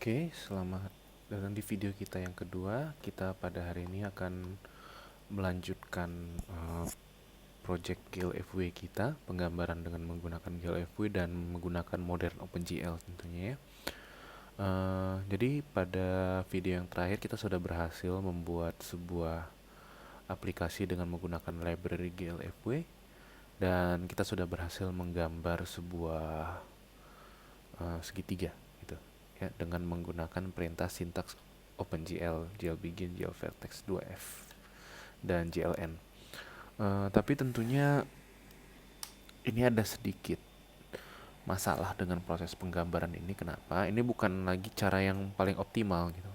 Oke, selamat datang di video kita yang kedua. Kita pada hari ini akan melanjutkan project GLFW kita, penggambaran dengan menggunakan GLFW dan menggunakan modern OpenGL tentunya ya. Jadi pada video yang terakhir kita sudah berhasil membuat sebuah aplikasi dengan menggunakan library GLFW dan kita sudah berhasil menggambar sebuah segitiga gitu ya dengan menggunakan perintah sintaks OpenGL, GLBegin, GLVertex 2F dan GLN. Tapi tentunya ini ada sedikit masalah dengan proses penggambaran ini. Kenapa? Ini bukan lagi cara yang paling optimal gitu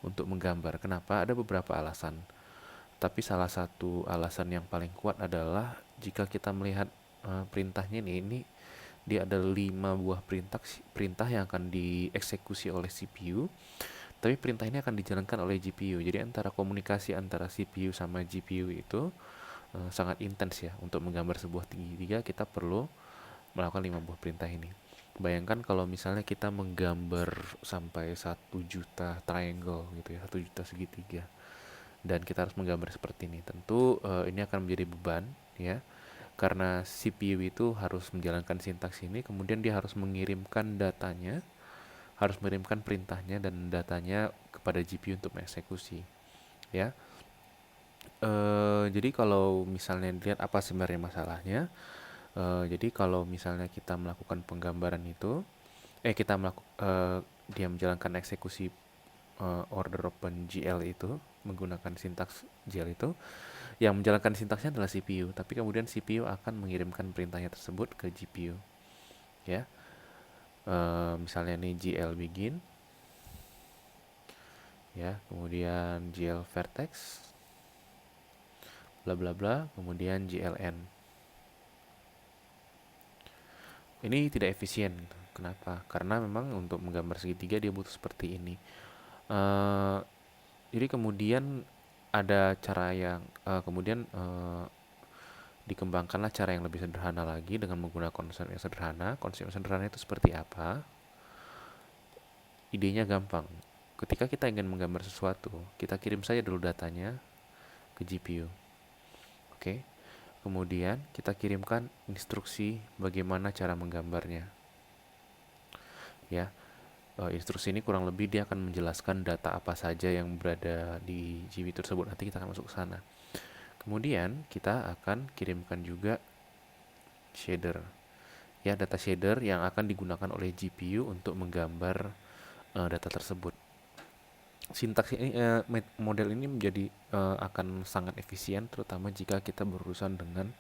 untuk menggambar. Kenapa? Ada beberapa alasan. Tapi salah satu alasan yang paling kuat adalah jika kita melihat perintahnya ini dia ada 5 buah perintah yang akan dieksekusi oleh CPU, tapi perintah ini akan dijalankan oleh GPU. Jadi antara komunikasi antara CPU sama GPU itu sangat intens ya. Untuk menggambar sebuah segitiga kita perlu melakukan 5 buah perintah ini. Bayangkan kalau misalnya kita menggambar sampai 1 juta triangle gitu ya, 1 juta segitiga, dan kita harus menggambar seperti ini. Tentu ini akan menjadi beban ya, karena CPU itu harus menjalankan sintaks ini, kemudian dia harus mengirimkan datanya, harus mengirimkan perintahnya dan datanya kepada GPU untuk mengeksekusi ya. Jadi kalau misalnya dilihat apa sebenarnya masalahnya, jadi kalau misalnya kita melakukan penggambaran itu, dia menjalankan eksekusi order OpenGL itu menggunakan sintaks GL itu, yang menjalankan sintaksnya adalah CPU, tapi kemudian CPU akan mengirimkan perintahnya tersebut ke GPU ya. Misalnya nih GL begin ya, kemudian GL vertex bla bla bla, kemudian GLN. Ini tidak efisien. Kenapa? Karena memang untuk menggambar segitiga dia butuh seperti ini. Uh, jadi kemudian ada cara yang kemudian dikembangkanlah cara yang lebih sederhana lagi dengan menggunakan konsep yang sederhana. Konsep yang sederhana itu seperti apa? Idenya gampang. Ketika kita ingin menggambar sesuatu, kita kirim saja dulu datanya ke GPU. Oke. Kemudian kita kirimkan instruksi bagaimana cara menggambarnya. Ya, instruksi ini kurang lebih dia akan menjelaskan data apa saja yang berada di GPU tersebut. Nanti kita akan masuk ke sana. Kemudian kita akan kirimkan juga shader. Ya, data shader yang akan digunakan oleh GPU untuk menggambar data tersebut. Sintaks ini, model ini menjadi akan sangat efisien, terutama jika kita berurusan dengan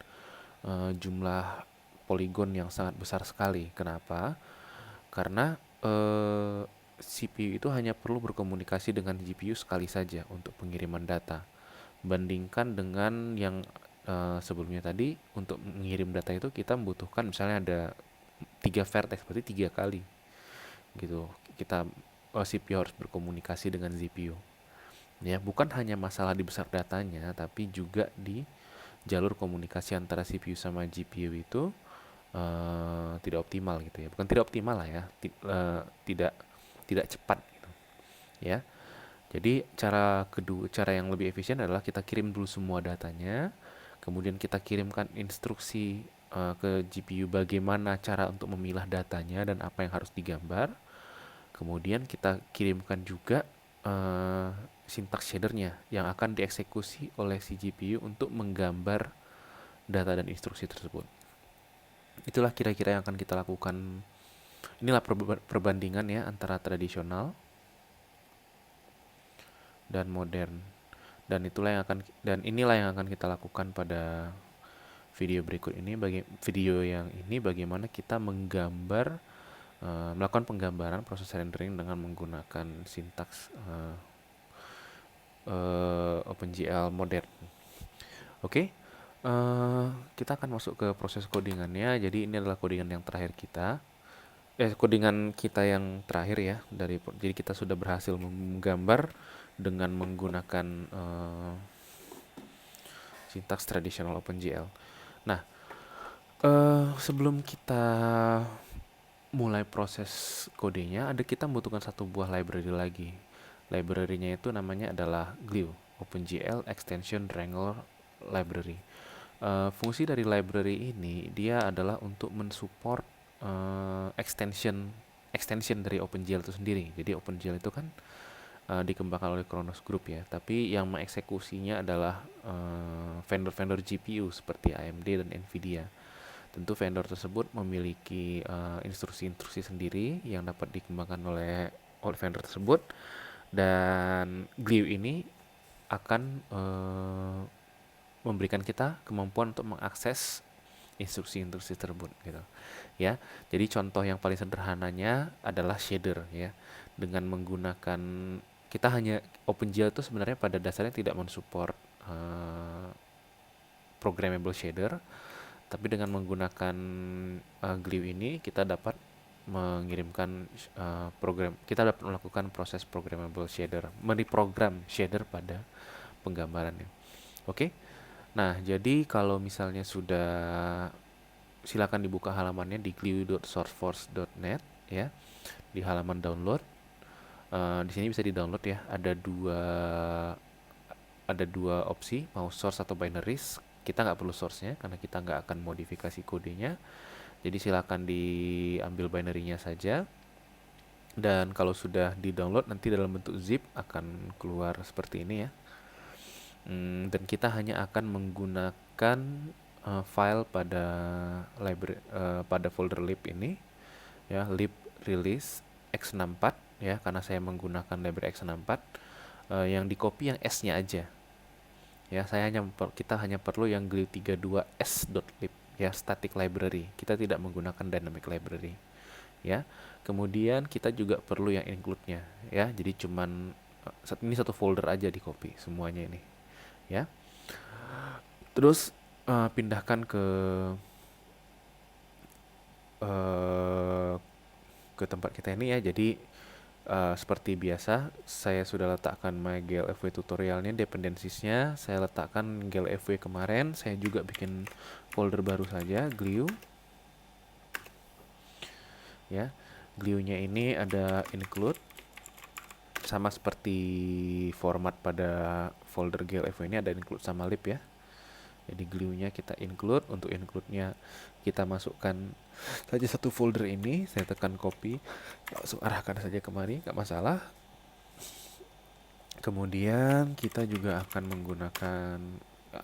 jumlah poligon yang sangat besar sekali. Kenapa? Karena CPU itu hanya perlu berkomunikasi dengan GPU sekali saja untuk pengiriman data. Bandingkan dengan yang sebelumnya tadi, untuk mengirim data itu kita membutuhkan misalnya ada 3 vertex, berarti 3 kali gitu. CPU harus berkomunikasi dengan GPU. Ya, bukan hanya masalah di besar datanya, tapi juga di jalur komunikasi antara CPU sama GPU itu tidak optimal gitu ya. Bukan tidak optimal lah ya, tidak tidak cepat gitu ya. Jadi cara yang lebih efisien adalah kita kirim dulu semua datanya, kemudian kita kirimkan instruksi ke GPU bagaimana cara untuk memilah datanya dan apa yang harus digambar. Kemudian kita kirimkan juga sintaks shadernya yang akan dieksekusi oleh si GPU untuk menggambar data dan instruksi tersebut. Itulah kira-kira yang akan kita lakukan. Inilah perbandingan ya antara tradisional dan modern. Dan inilah yang akan kita lakukan pada video berikut ini. Video yang ini bagaimana kita melakukan penggambaran proses rendering dengan menggunakan sintaks OpenGL modern. Oke, kita akan masuk ke proses codingannya. Jadi ini adalah codingan yang terakhir kita. Codingan kita yang terakhir ya. Jadi kita sudah berhasil menggambar dengan menggunakan sintaks tradisional OpenGL. Nah, sebelum kita mulai proses kodenya, kita membutuhkan satu buah library lagi. Library-nya itu namanya adalah Glue, OpenGL Extension Wrangler Library. Fungsi dari library ini dia adalah untuk mensupport extension dari OpenGL itu sendiri. Jadi OpenGL itu kan dikembangkan oleh Khronos Group ya, tapi yang mengeksekusinya adalah vendor-vendor GPU seperti AMD dan Nvidia. Tentu vendor tersebut memiliki instruksi-instruksi sendiri yang dapat dikembangkan oleh vendor tersebut, dan Glue ini akan memberikan kita kemampuan untuk mengakses instruksi-instruksi tersebut gitu ya. Jadi contoh yang paling sederhananya adalah shader ya. Dengan menggunakan, kita hanya, OpenGL itu sebenarnya pada dasarnya tidak mensupport programmable shader, tapi dengan menggunakan Glue ini kita dapat mengirimkan kita dapat melakukan proses programmable shader, mereprogram shader pada penggambarannya. Oke. Nah, jadi kalau misalnya sudah, silakan dibuka halamannya di glue.sourceforce.net ya, di halaman download. Di sini bisa di-download ya. Ada dua opsi, mau source atau binaries. Kita nggak perlu source-nya karena kita nggak akan modifikasi kodenya. Jadi silakan diambil binary-nya saja. Dan kalau sudah di-download, nanti dalam bentuk zip akan keluar seperti ini ya. Dan kita hanya akan menggunakan file pada library, pada folder lib ini ya, lib release x64 ya, karena saya menggunakan library x64. Yang di copy yang s-nya aja ya. Kita hanya perlu yang glue32s.lib ya, static library. Kita tidak menggunakan dynamic library ya. Kemudian kita juga perlu yang include-nya ya. Jadi cuman ini satu folder aja di copy semuanya ini ya. Terus pindahkan uh, ke tempat kita ini ya. Jadi seperti biasa, saya sudah letakkan my glfw tutorialnya, dependensiesnya saya letakkan glfw kemarin. Saya juga bikin folder baru saja, glue ya. Glue-nya ini ada include, sama seperti format pada folder glfw ini ada include sama lib ya. Jadi glue-nya kita include. Untuk include-nya kita masukkan saja satu folder ini. Saya tekan copy, langsung arahkan saja kemari, nggak masalah. Kemudian kita juga akan menggunakan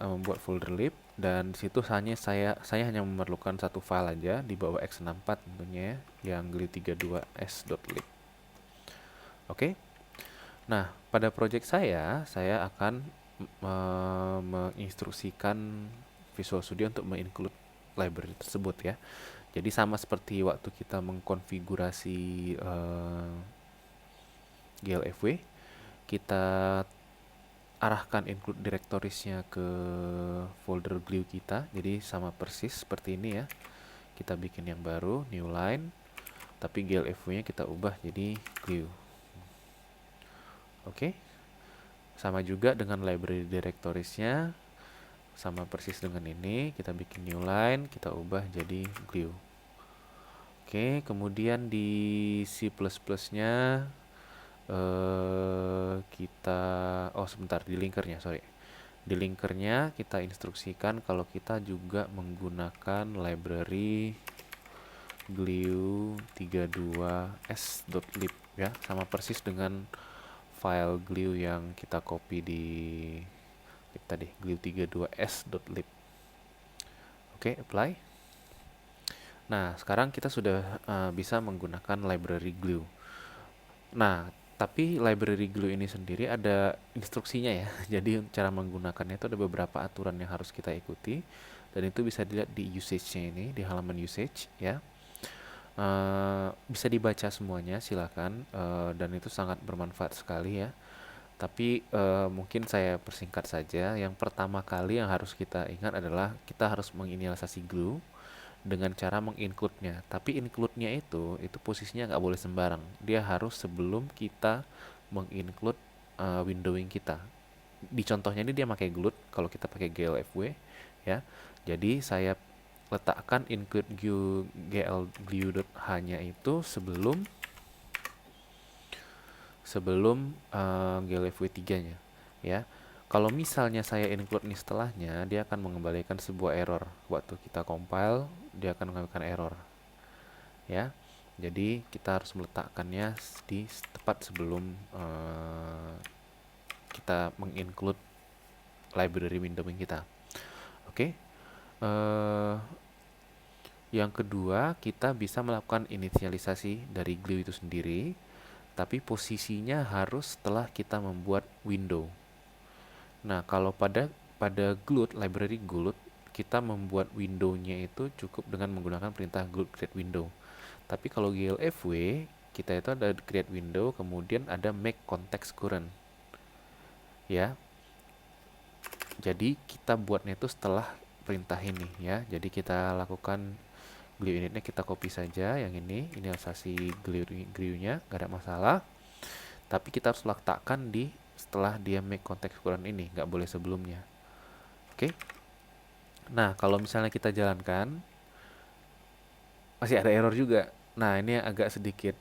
membuat folder lib, dan situ saya hanya memerlukan satu file aja di bawah x64 tentunya ya, yang glue32s.lib. Oke. Nah, pada project saya akan menginstruksikan Visual Studio untuk menginclude library tersebut ya. Jadi sama seperti waktu kita mengkonfigurasi glfw, kita arahkan include directoriesnya ke folder glue kita. Jadi sama persis seperti ini ya. Kita bikin yang baru, new line, tapi glfw-nya kita ubah jadi glue. Oke. Sama juga dengan library directoriesnya, sama persis dengan ini. Kita bikin new line, kita ubah jadi glue. Oke, kemudian di C++ nya kita sebentar, di linkernya di linkernya kita instruksikan kalau kita juga menggunakan library glue32s.lib ya, sama persis dengan file glue yang kita copy di lib tadi, glue32s.lib. Oke, apply. Nah, sekarang kita sudah bisa menggunakan library glue. Nah, tapi library glue ini sendiri ada instruksinya ya. Jadi cara menggunakannya itu ada beberapa aturan yang harus kita ikuti, dan itu bisa dilihat di usage-nya ini, di halaman usage ya. Bisa dibaca semuanya, silakan, dan itu sangat bermanfaat sekali ya. Tapi mungkin saya persingkat saja. Yang pertama kali yang harus kita ingat adalah kita harus menginisialisasi glue dengan cara menginclude-nya. Tapi include-nya itu posisinya nggak boleh sembarang. Dia harus sebelum kita menginclude windowing kita. Di contohnya ini dia pakai glue, kalau kita pakai glfw ya. Jadi saya letakkan include gl glue.h-nya itu sebelum glfw 3-nya ya. Kalau misalnya saya include ini setelahnya, dia akan mengembalikan sebuah error. Waktu kita compile, dia akan mengembalikan error ya. Jadi kita harus meletakkannya di tepat sebelum kita menginclude library windowing kita. Oke. Yang kedua, kita bisa melakukan inisialisasi dari glue itu sendiri, tapi posisinya harus setelah kita membuat window. Nah, kalau pada Glut, library Glut, kita membuat window-nya itu cukup dengan menggunakan perintah glut create window. Tapi kalau glfw, kita itu ada create window, kemudian ada make context current. Ya. Jadi kita buatnya itu setelah perintah ini ya. Jadi kita lakukan glue initnya, kita copy saja yang ini sasi glue-nya, nggak ada masalah. Tapi kita harus letakkan di setelah dia make context current ini, nggak boleh sebelumnya. Oke. Nah, kalau misalnya kita jalankan, masih ada error juga. Nah, ini agak sedikit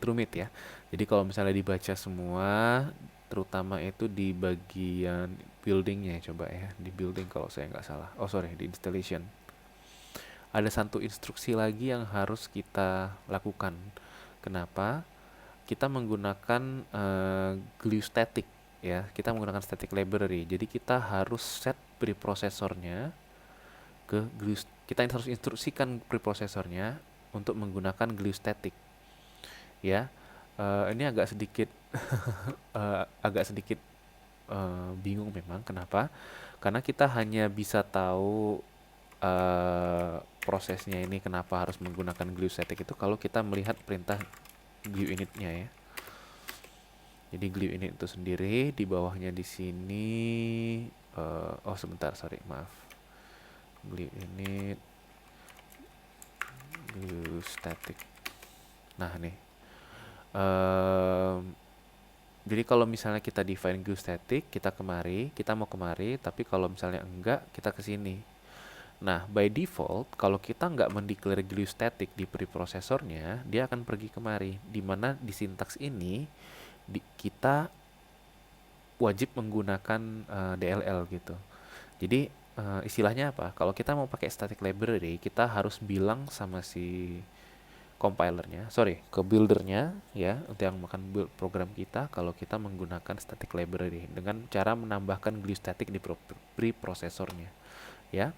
rumit ya. Jadi kalau misalnya dibaca semua, terutama itu di bagian buildingnya, coba ya, di building kalau saya nggak salah. Oh sorry, di installation. Ada satu instruksi lagi yang harus kita lakukan. Kenapa? Kita menggunakan glue static ya. Kita menggunakan static library. Jadi kita harus set preprosesornya ke glue. Kita harus instruksikan preprosesornya untuk menggunakan glue static. Ya. Ini agak sedikit bingung memang. Kenapa? Karena kita hanya bisa tahu prosesnya ini kenapa harus menggunakan glue static itu kalau kita melihat perintah glue initnya ya. Jadi glue init itu sendiri di bawahnya di sini. Oh sebentar, sorry, maaf. Glue init, glue static. Nah nih. Jadi kalau misalnya kita define glue static, kita mau kemari, tapi kalau misalnya enggak, kita ke sini. Nah, by default, kalau kita nggak mendeclare glue static di preprosesornya, dia akan pergi kemari. Dimana di sintaks ini, kita wajib menggunakan DLL gitu. Jadi, istilahnya apa? Kalau kita mau pakai static library, kita harus bilang sama si ke buildernya ya, untuk yang makan build program kita, kalau kita menggunakan static library dengan cara menambahkan glue static di preprosesornya ya.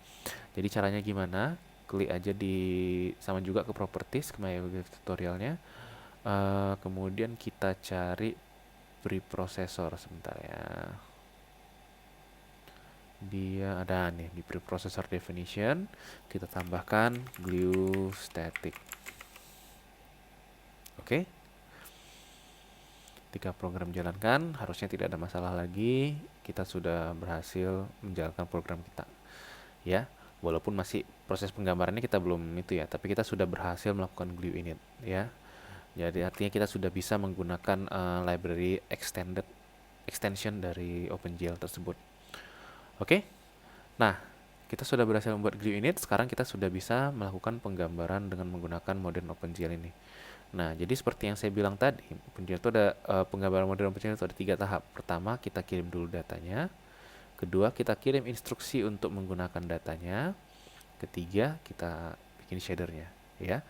Jadi caranya gimana? Klik aja sama juga ke properties, ke my tutorialnya. Kemudian kita cari preprocessor sebentar ya. Dia ada nih di preprocessor definition. Kita tambahkan glue static. Oke. Ketika program jalankan, harusnya tidak ada masalah lagi. Kita sudah berhasil menjalankan program kita. Ya. Walaupun masih proses penggambarannya kita belum itu ya, tapi kita sudah berhasil melakukan glue init ya. Jadi artinya kita sudah bisa menggunakan library extension dari OpenGL tersebut. Oke. Nah, kita sudah berhasil membuat glue init, sekarang kita sudah bisa melakukan penggambaran dengan menggunakan modern OpenGL ini. Nah, jadi seperti yang saya bilang tadi, OpenGL itu ada penggambaran modern OpenGL itu ada 3 tahap. Pertama, kita kirim dulu datanya. Kedua, kita kirim instruksi untuk menggunakan datanya. Ketiga, kita bikin shadernya ya.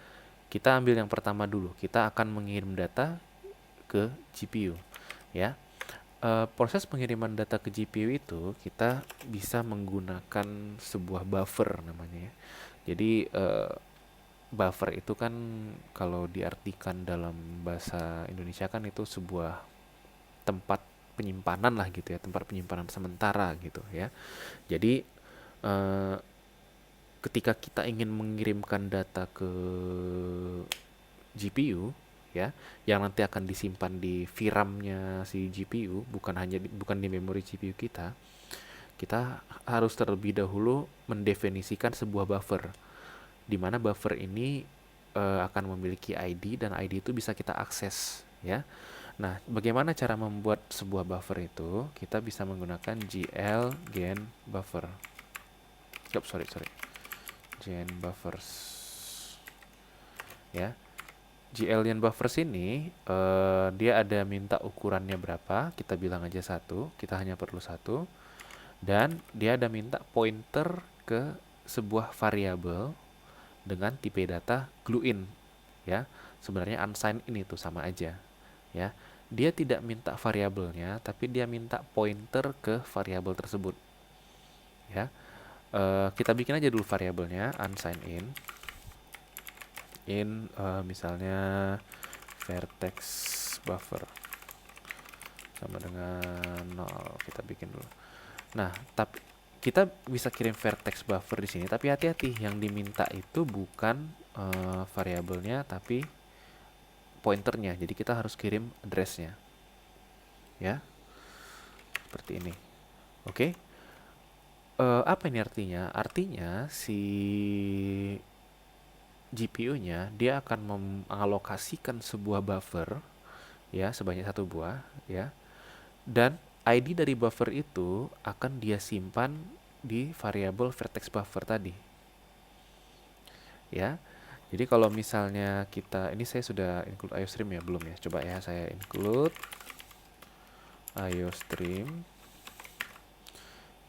Kita ambil yang pertama dulu. Kita akan mengirim data ke GPU ya. Proses pengiriman data ke GPU itu kita bisa menggunakan sebuah buffer namanya ya. Jadi buffer itu kan kalau diartikan dalam bahasa Indonesia kan itu sebuah tempat penyimpanan lah gitu ya, tempat penyimpanan sementara gitu ya. Jadi ketika kita ingin mengirimkan data ke GPU ya, yang nanti akan disimpan di VRAM-nya si GPU, bukan di memori GPU kita harus terlebih dahulu mendefinisikan sebuah buffer, di mana buffer ini akan memiliki ID dan ID itu bisa kita akses ya. Nah, bagaimana cara membuat sebuah buffer itu? Kita bisa menggunakan gl gen buffer. sorry, gen buffers ya. GLian buffers ini dia ada minta ukurannya berapa, kita bilang aja 1, kita hanya perlu 1, dan dia ada minta pointer ke sebuah variabel dengan tipe data gluein ya. Sebenarnya unsigned in itu sama aja ya. Dia tidak minta variabelnya, tapi dia minta pointer ke variabel tersebut ya. Kita bikin aja dulu variabelnya unsigned in misalnya vertex buffer sama dengan 0, kita bikin dulu. Nah, tapi kita bisa kirim vertex buffer di sini, tapi hati-hati, yang diminta itu bukan variabelnya tapi pointernya. Jadi kita harus kirim addressnya ya, seperti ini. Oke. Apa ini artinya? Artinya si GPU-nya dia akan mengalokasikan sebuah buffer ya, sebanyak 1 buah ya, dan ID dari buffer itu akan dia simpan di variabel vertex buffer tadi ya. Jadi kalau misalnya kita, ini saya sudah include IOStream ya, belum ya, coba ya saya include IOStream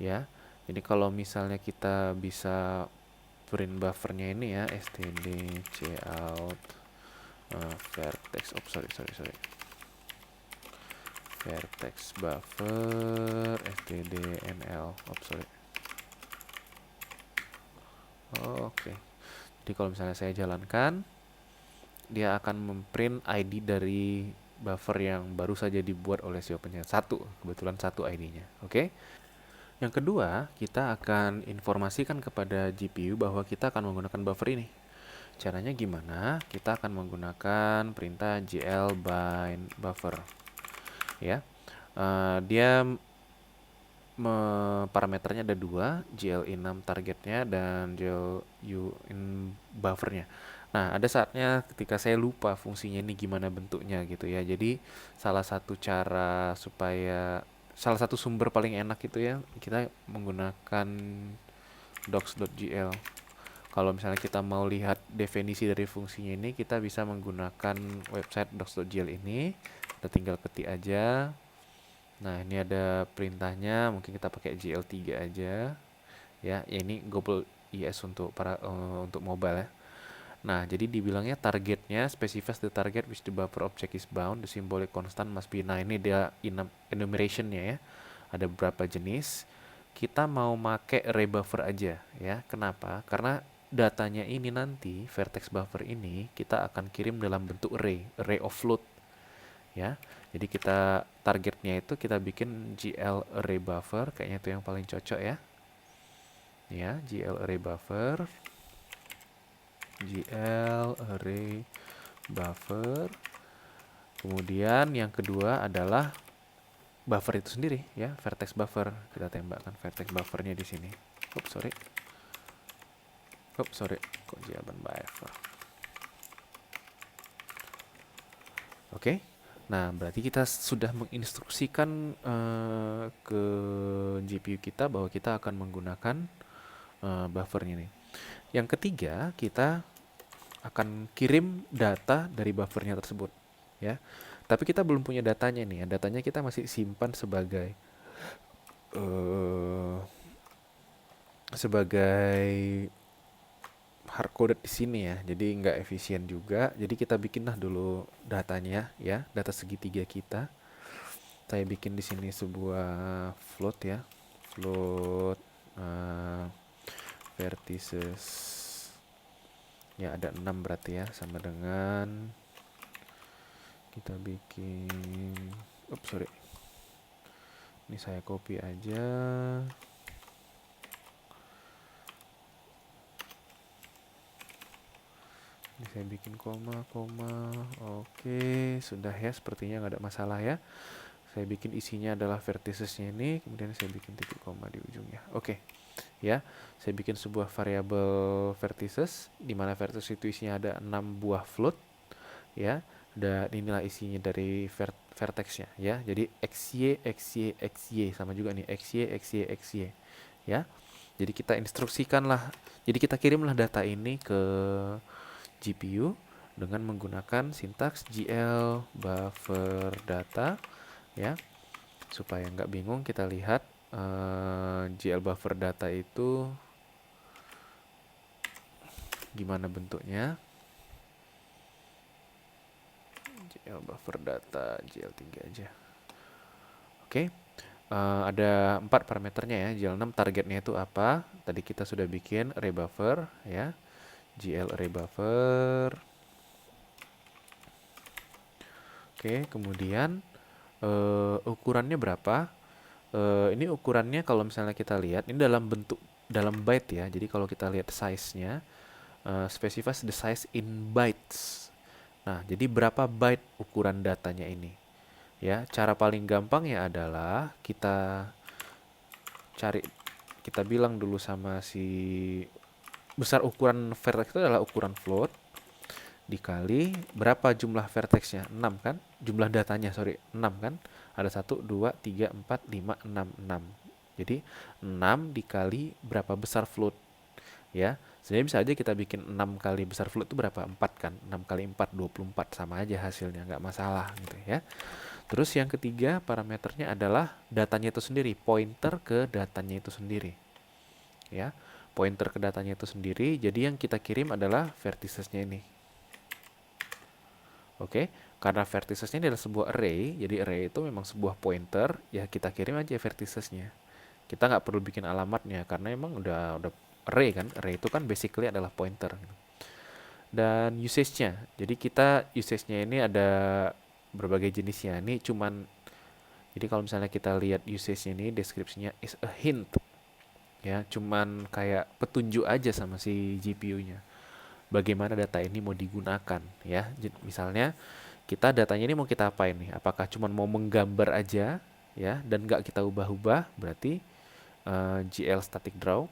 ya. Jadi kalau misalnya kita bisa print buffernya ini ya, std cout vertex, vertex buffer stdnl, oke. Jadi kalau misalnya saya jalankan, dia akan memprint ID dari buffer yang baru saja dibuat oleh si opennya, 1, kebetulan 1 ID-nya. Oke. Yang kedua, kita akan informasikan kepada GPU bahwa kita akan menggunakan buffer ini. Caranya gimana? Kita akan menggunakan perintah gl bind buffer ya. Dia parameternya ada 2, GL6 targetnya dan GLUin buffernya. Nah, ada saatnya ketika saya lupa fungsinya ini gimana bentuknya gitu ya. Jadi salah satu cara supaya, salah satu sumber paling enak itu ya, kita menggunakan docs.gl. Kalau misalnya kita mau lihat definisi dari fungsinya ini, kita bisa menggunakan website docs.gl ini. Kita tinggal ketik aja. Nah, ini ada perintahnya, mungkin kita pakai GL3 aja. Ya, ini global IS untuk untuk mobile ya. Nah, jadi dibilangnya targetnya specifies the target which the buffer object is bound, the symbolic constant must be. Nah, ini dia enumerationnya ya. Ada beberapa jenis. Kita mau make array buffer aja ya. Kenapa? Karena datanya ini nanti, vertex buffer ini kita akan kirim dalam bentuk array of float ya. Jadi kita targetnya itu kita bikin GL array buffer, kayaknya itu yang paling cocok ya. Ya, GL array buffer. GL array buffer. Kemudian yang kedua adalah buffer itu sendiri ya, vertex buffer. Kita tembakkan vertex buffernya di sini. Sorry. Kok jawaban buffer. Oke. Nah, berarti kita sudah menginstruksikan ke GPU kita bahwa kita akan menggunakan buffernya nih. Yang ketiga, kita akan kirim data dari buffernya tersebut ya. Tapi kita belum punya datanya nih ya. Datanya kita masih simpan sebagai hardcoded di sini ya. Jadi nggak efisien juga. Jadi kita bikinlah dulu datanya ya, data segitiga kita. Saya bikin di sini sebuah float ya. Float vertices. Ya ada 6 berarti ya, sama dengan kita bikin ini saya copy aja. Ini saya bikin koma. Oke, sudah ya, sepertinya nggak ada masalah ya. Saya bikin isinya adalah verticesnya ini, kemudian saya bikin titik koma di ujungnya. Oke. Ya, saya bikin sebuah variabel vertices di mana vertices itu isinya ada 6 buah float ya. Dan inilah isinya dari vertexnya ya. Jadi xy sama juga nih xy ya. Jadi kita instruksikanlah, jadi kita kirimlah data ini ke GPU dengan menggunakan sintaks GL buffer data, ya. Supaya nggak bingung, kita lihat GL buffer data itu gimana bentuknya. GL buffer data GL3 aja. Oke. Ada 4 parameternya ya. GL6 targetnya itu apa? Tadi kita sudah bikin array buffer ya. GL array buffer. Oke, kemudian ukurannya berapa? Ini ukurannya kalau misalnya kita lihat ini dalam byte ya. Jadi kalau kita lihat size-nya, specifies the size in bytes. Nah, jadi berapa byte ukuran datanya ini? Ya, cara paling gampang ya adalah kita bilang dulu sama si besar ukuran vertex itu adalah ukuran float dikali berapa jumlah vertexnya, 6 kan? Jumlah datanya, 6 kan? Ada 1, 2, 3, 4, 5, 6, 6. Jadi 6 dikali berapa besar float, ya. Sebenarnya bisa aja kita bikin 6 kali besar float itu berapa? 4 kan? 6 kali 4, 24, sama aja hasilnya, nggak masalah gitu ya. Terus yang ketiga parameternya adalah datanya itu sendiri, pointer ke datanya itu sendiri. Ya, pointer ke datanya itu sendiri. Jadi yang kita kirim adalah verticesnya ini. Oke, karena verticesnya adalah sebuah array, jadi array itu memang sebuah pointer, ya kita kirim aja verticesnya. Kita nggak perlu bikin alamatnya karena emang udah array kan. Array itu kan basically adalah pointer. Dan usage-nya. Jadi kita usage-nya ini ada berbagai jenisnya. Ini cuman, jadi kalau misalnya kita lihat usage-nya ini, deskripsinya is a hint. Ya, cuman kayak petunjuk aja sama si GPU-nya. Bagaimana data ini mau digunakan, ya. Misalnya kita datanya ini mau kita apain nih? Apakah cuman mau menggambar aja, ya, dan nggak kita ubah-ubah, berarti GL static draw.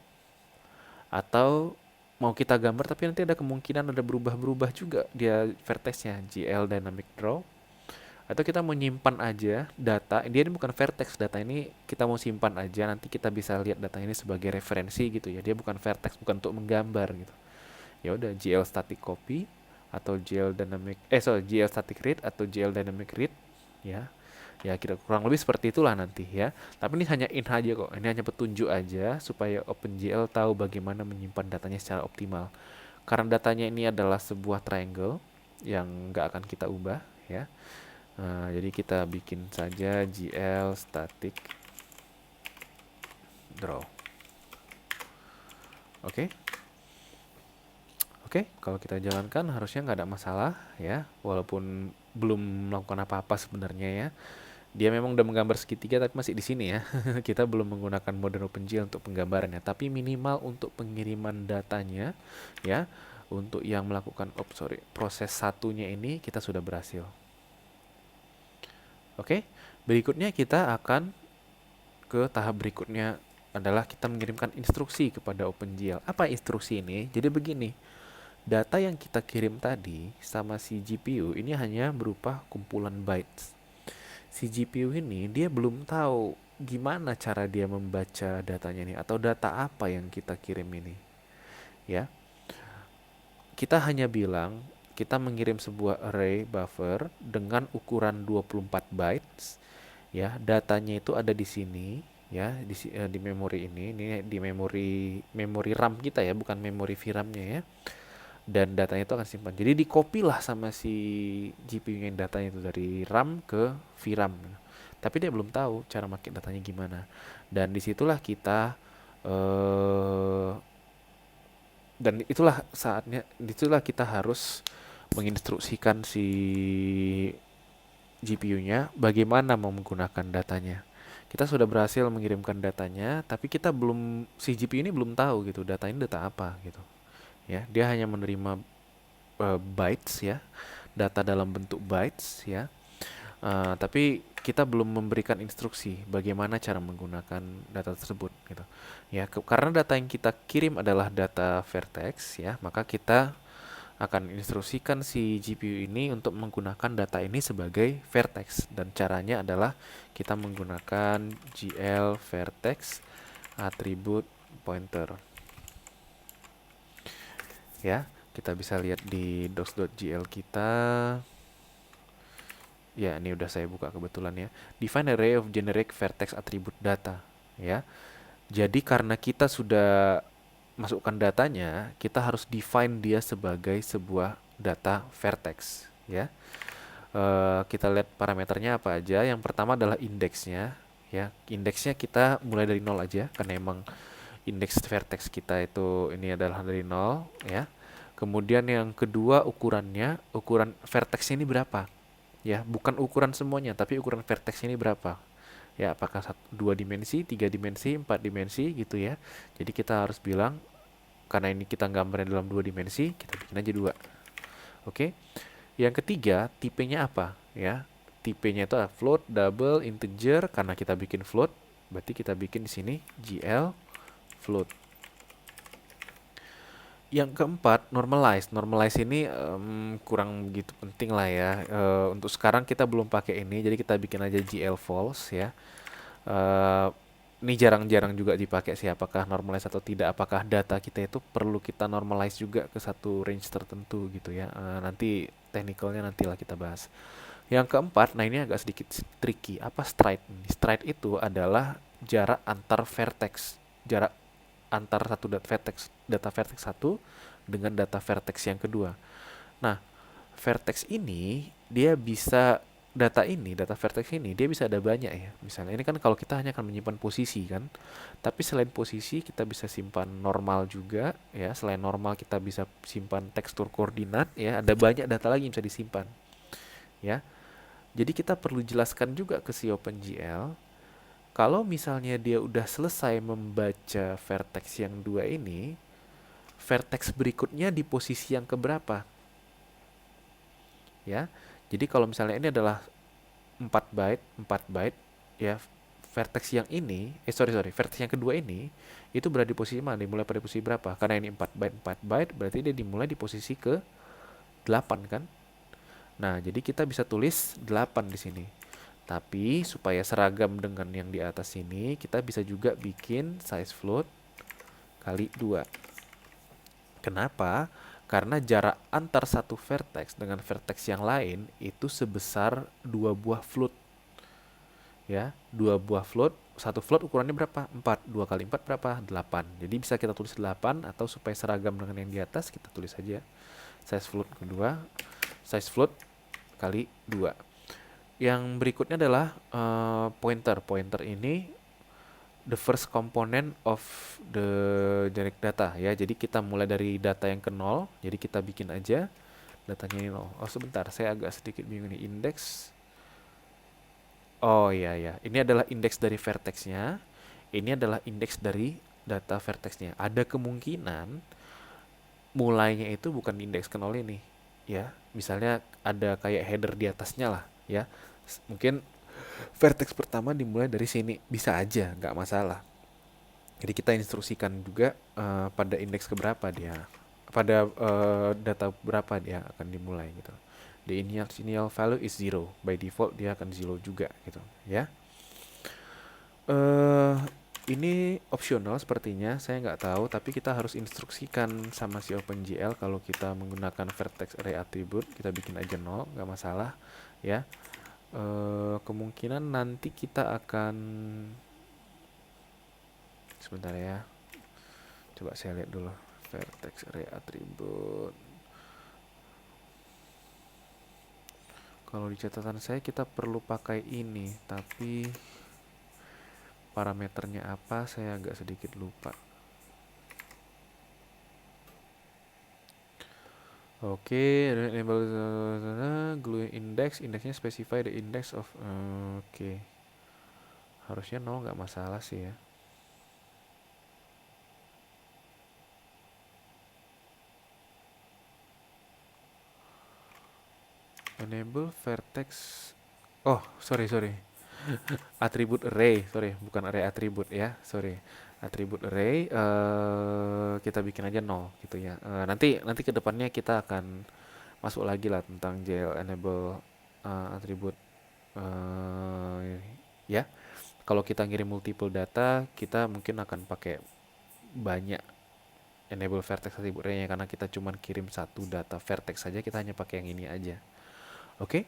Atau mau kita gambar tapi nanti ada kemungkinan ada berubah-berubah juga dia vertexnya, GL dynamic draw. Atau kita mau nyimpan aja data, dia ini bukan vertex, data ini kita mau simpan aja, nanti kita bisa lihat data ini sebagai referensi gitu ya. Dia bukan vertex, bukan untuk menggambar gitu. Ya udah, GL static copy atau GL static read atau GL dynamic read, ya. Ya kira kurang lebih seperti itulah nanti ya. Tapi ini hanya in aja kok. Ini hanya petunjuk aja supaya OpenGL tahu bagaimana menyimpan datanya secara optimal. Karena datanya ini adalah sebuah triangle yang nggak akan kita ubah ya. Jadi kita bikin saja GL static draw. Oke. Oke, kalau kita jalankan harusnya nggak ada masalah ya. Walaupun belum melakukan apa-apa sebenarnya ya. Dia memang udah menggambar segitiga tapi masih di sini ya. Kita belum menggunakan modern OpenGL untuk penggambarannya, tapi minimal untuk pengiriman datanya ya, untuk yang melakukan proses satunya ini kita sudah berhasil. Oke, berikutnya kita akan ke tahap berikutnya adalah kita mengirimkan instruksi kepada OpenGL. Apa instruksi ini? Jadi begini, data yang kita kirim tadi sama si GPU ini hanya berupa kumpulan bytes. Si GPU ini dia belum tahu gimana cara dia membaca datanya ini atau data apa yang kita kirim ini. Ya. Kita hanya bilang kita mengirim sebuah array buffer dengan ukuran 24 bytes. Ya, datanya itu ada di sini ya, di memori ini di memori RAM kita ya, bukan memori VRAM-nya ya. Dan datanya itu akan simpan. Jadi di-copy lah sama si GPU yang datanya itu dari RAM ke VRAM. Tapi dia belum tahu cara pakai datanya gimana. Dan disitulah kita dan disitulah kita harus menginstruksikan si GPU-nya bagaimana mau menggunakan datanya. Kita sudah berhasil mengirimkan datanya, tapi si GPU ini belum tahu gitu data ini data apa gitu. Ya, dia hanya menerima bytes ya, data dalam bentuk bytes ya. Tapi kita belum memberikan instruksi bagaimana cara menggunakan data tersebut gitu. Ya, karena data yang kita kirim adalah data vertex ya, maka kita akan instruksikan si GPU ini untuk menggunakan data ini sebagai vertex, dan caranya adalah kita menggunakan GL vertex atribut pointer. Ya, kita bisa lihat di docs.gl kita. Ya, ini udah saya buka kebetulan ya. Define array of generic vertex attribute data. Ya, jadi karena kita sudah masukkan datanya, kita harus define dia sebagai sebuah data vertex. Ya, kita lihat parameternya apa aja. Yang pertama adalah indeksnya. Ya, indeksnya kita mulai dari 0 aja, karena emang indeks vertex kita itu ini adalah dari 0. Ya. Kemudian yang kedua ukurannya, ukuran vertexnya ini berapa? Ya, bukan ukuran semuanya, tapi ukuran vertexnya ini berapa? Ya, apakah 2 dimensi, 3 dimensi, 4 dimensi gitu ya. Jadi kita harus bilang, karena ini kita gambarnya dalam 2 dimensi, kita bikin aja 2. Oke. Yang ketiga, tipenya apa? Ya, tipenya itu float, double, integer. Karena kita bikin float, berarti kita bikin di sini GL float. Yang keempat, normalize. Normalize ini kurang begitu penting lah ya. Untuk sekarang kita belum pakai ini, jadi kita bikin aja GL false ya. Eh, ini jarang-jarang juga dipakai sih, apakah normalize atau tidak. Apakah data kita itu perlu kita normalize juga ke satu range tertentu gitu ya. Nanti technicalnya nantilah kita bahas. Yang keempat, nah ini agak sedikit tricky. Apa stride? Stride itu adalah jarak antar vertex. Jarak antar satu data vertex satu dengan data vertex yang kedua. Nah, vertex ini dia bisa data vertex ini dia bisa ada banyak ya. Misalnya ini kan kalau kita hanya akan menyimpan posisi kan. Tapi selain posisi kita bisa simpan normal juga ya. Selain normal kita bisa simpan tekstur koordinat ya. Ada banyak data lagi yang bisa disimpan ya. Jadi kita perlu jelaskan juga ke si OpenGL kalau misalnya dia udah selesai membaca vertex yang dua ini, vertex berikutnya di posisi yang keberapa? Ya. Jadi kalau misalnya ini adalah 4 byte ya, vertex yang ini, vertex yang kedua ini itu berada di posisi mana? Dimulai pada posisi berapa? Karena ini 4 byte berarti dia dimulai di posisi ke 8 kan? Nah, jadi kita bisa tulis 8 di sini. Tapi supaya seragam dengan yang di atas ini, kita bisa juga bikin size float kali 2. Kenapa? Karena jarak antar satu vertex dengan vertex yang lain itu sebesar 2 buah float. Ya, 2 buah float, satu float ukurannya berapa? 4. 2 kali 4 berapa? 8. Jadi bisa kita tulis 8 atau supaya seragam dengan yang di atas kita tulis saja size float kedua, size float kali 2. Yang berikutnya adalah pointer. Pointer ini the first component of the generic data ya. Jadi kita mulai dari data yang ke 0. Jadi kita bikin aja datanya ini 0. Oh sebentar, saya agak sedikit bingung nih. Indeks. Oh iya ya. Ini adalah indeks dari vertexnya. Ini adalah indeks dari data vertexnya. Ada kemungkinan mulainya itu bukan indeks ke 0 ini. Ya, misalnya ada kayak header di atasnya lah ya. Mungkin vertex pertama dimulai dari sini, bisa aja, nggak masalah. Jadi kita instruksikan juga pada indeks keberapa dia, pada data berapa dia akan dimulai gitu. The initial value is 0, by default dia akan 0 juga gitu ya. Ini opsional sepertinya, saya nggak tahu, tapi kita harus instruksikan sama si OpenGL kalau kita menggunakan vertex array attribute, kita bikin aja 0, nggak masalah ya. Kemungkinan nanti kita akan sebentar ya, coba saya lihat dulu vertex array attribute. Kalau di catatan saya kita perlu pakai ini, tapi parameternya apa saya agak sedikit lupa. Oke, enable glue index, indeksnya specify the index of oke. Harusnya 0 nggak masalah sih ya. Enable vertex. Oh, sorry. Attribute array, sorry, bukan array attribute ya, sorry. Attribute array kita bikin aja 0 gitu ya. Nanti ke depannya kita akan masuk lagi lah tentang JL enable attribute ya. Kalau kita ngirim multiple data, kita mungkin akan pakai banyak enable vertex atribut array-nya, karena kita cuman kirim satu data vertex saja, kita hanya pakai yang ini aja. Oke,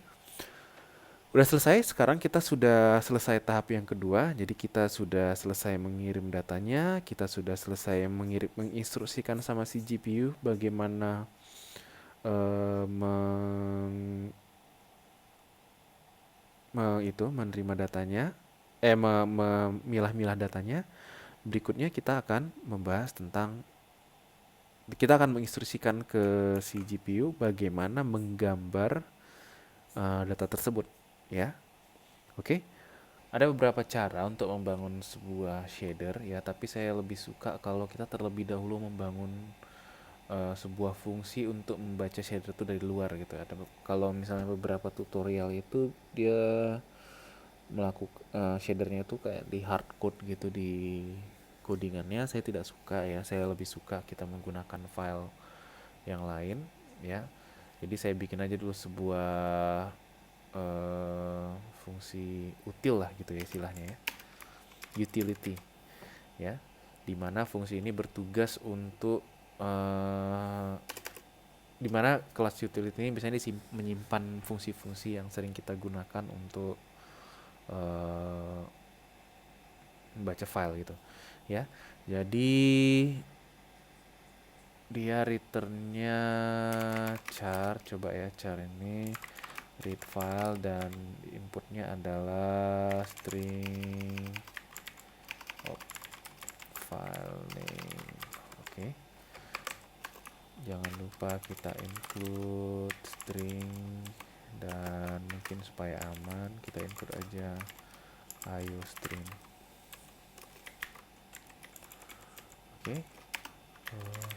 udah selesai. Sekarang kita sudah selesai tahap yang kedua. Jadi kita sudah selesai mengirim datanya, kita sudah selesai menginstruksikan sama si GPU bagaimana eh, meng, menerima datanya, memilah-milah datanya. Berikutnya kita akan membahas tentang, kita akan menginstruksikan ke si GPU bagaimana menggambar data tersebut, ya. Oke. Ada beberapa cara untuk membangun sebuah shader, ya, tapi saya lebih suka kalau kita terlebih dahulu membangun sebuah fungsi untuk membaca shader itu dari luar gitu. Kalau misalnya beberapa tutorial itu dia melakukan shadernya itu kayak di hardcode gitu di codingannya, saya tidak suka ya. Saya lebih suka kita menggunakan file yang lain, ya. Jadi saya bikin aja dulu sebuah fungsi util lah gitu ya istilahnya, ya, utility, ya, dimana fungsi ini bertugas untuk dimana kelas utility ini biasanya menyimpan fungsi-fungsi yang sering kita gunakan untuk uh, membaca file gitu, ya. Jadi dia returnnya char, coba ya, char ini read file dan inputnya adalah string file name. Oke, jangan lupa kita include string, dan mungkin supaya aman kita include aja IO string. Oke,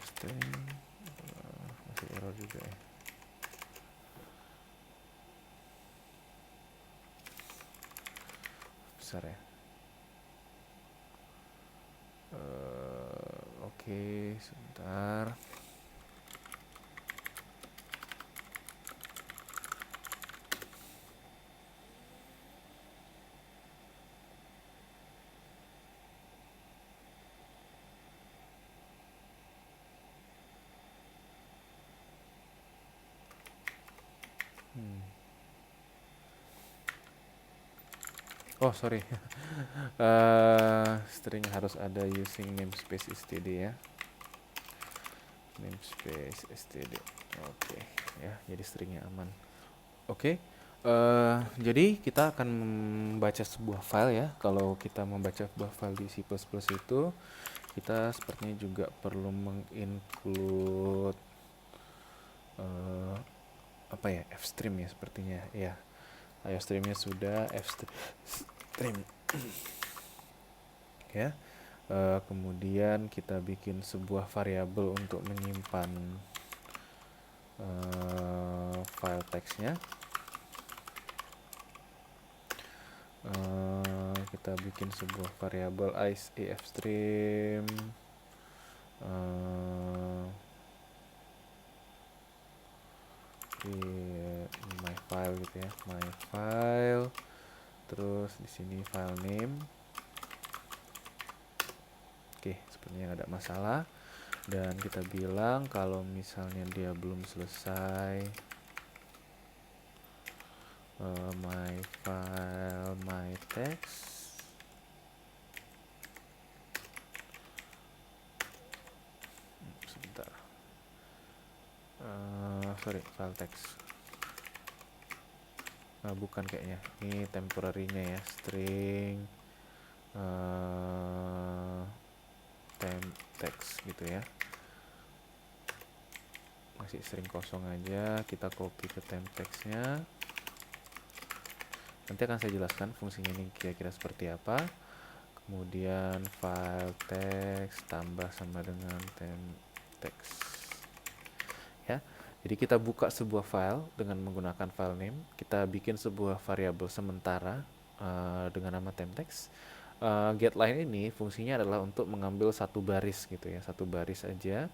string masih error juga ya. Besar ya. Oke, sebentar. Oh sorry, string harus ada using namespace std ya, namespace std. Oke, ya, jadi stringnya aman. Oke, jadi kita akan membaca sebuah file ya. Kalau kita membaca sebuah file di C++ itu, kita sepertinya juga perlu menginclude apa ya, fstream ya sepertinya ya. IOStreamnya sudah, fstream ya. Kemudian kita bikin sebuah variabel untuk menyimpan file teksnya. Kita bikin sebuah variabel ifstream my file gitu ya, my file, terus di sini file name. Oke, sepertinya nggak ada masalah. Dan kita bilang kalau misalnya dia belum selesai, my file my text, sebentar, sorry, file text, bukan kayaknya, ini temporary-nya ya, string temp text gitu ya, masih string kosong aja. Kita copy ke temp text-nya. Nanti akan saya jelaskan fungsinya ini kira-kira seperti apa. Kemudian file text tambah sama dengan temp text, ya. Jadi kita buka sebuah file dengan menggunakan file name. Kita bikin sebuah variabel sementara dengan nama temp text. GetLine ini fungsinya adalah untuk mengambil satu baris gitu ya, satu baris aja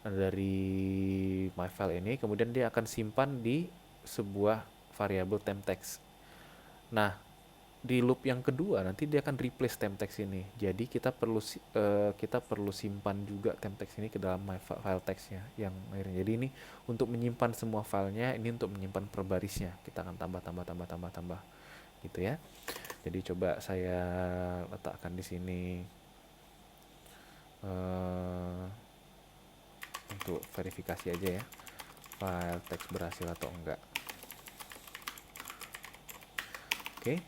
dari my file ini, kemudian dia akan simpan di sebuah variabel temp text. Nah, di loop yang kedua nanti dia akan replace temp text ini. Jadi kita perlu simpan juga temp text ini ke dalam file textnya yang akhirnya. Jadi ini untuk menyimpan semua filenya, ini untuk menyimpan per barisnya. Kita akan tambah gitu ya. Jadi coba saya letakkan di sini untuk verifikasi aja ya, file teks berhasil atau enggak. Oke,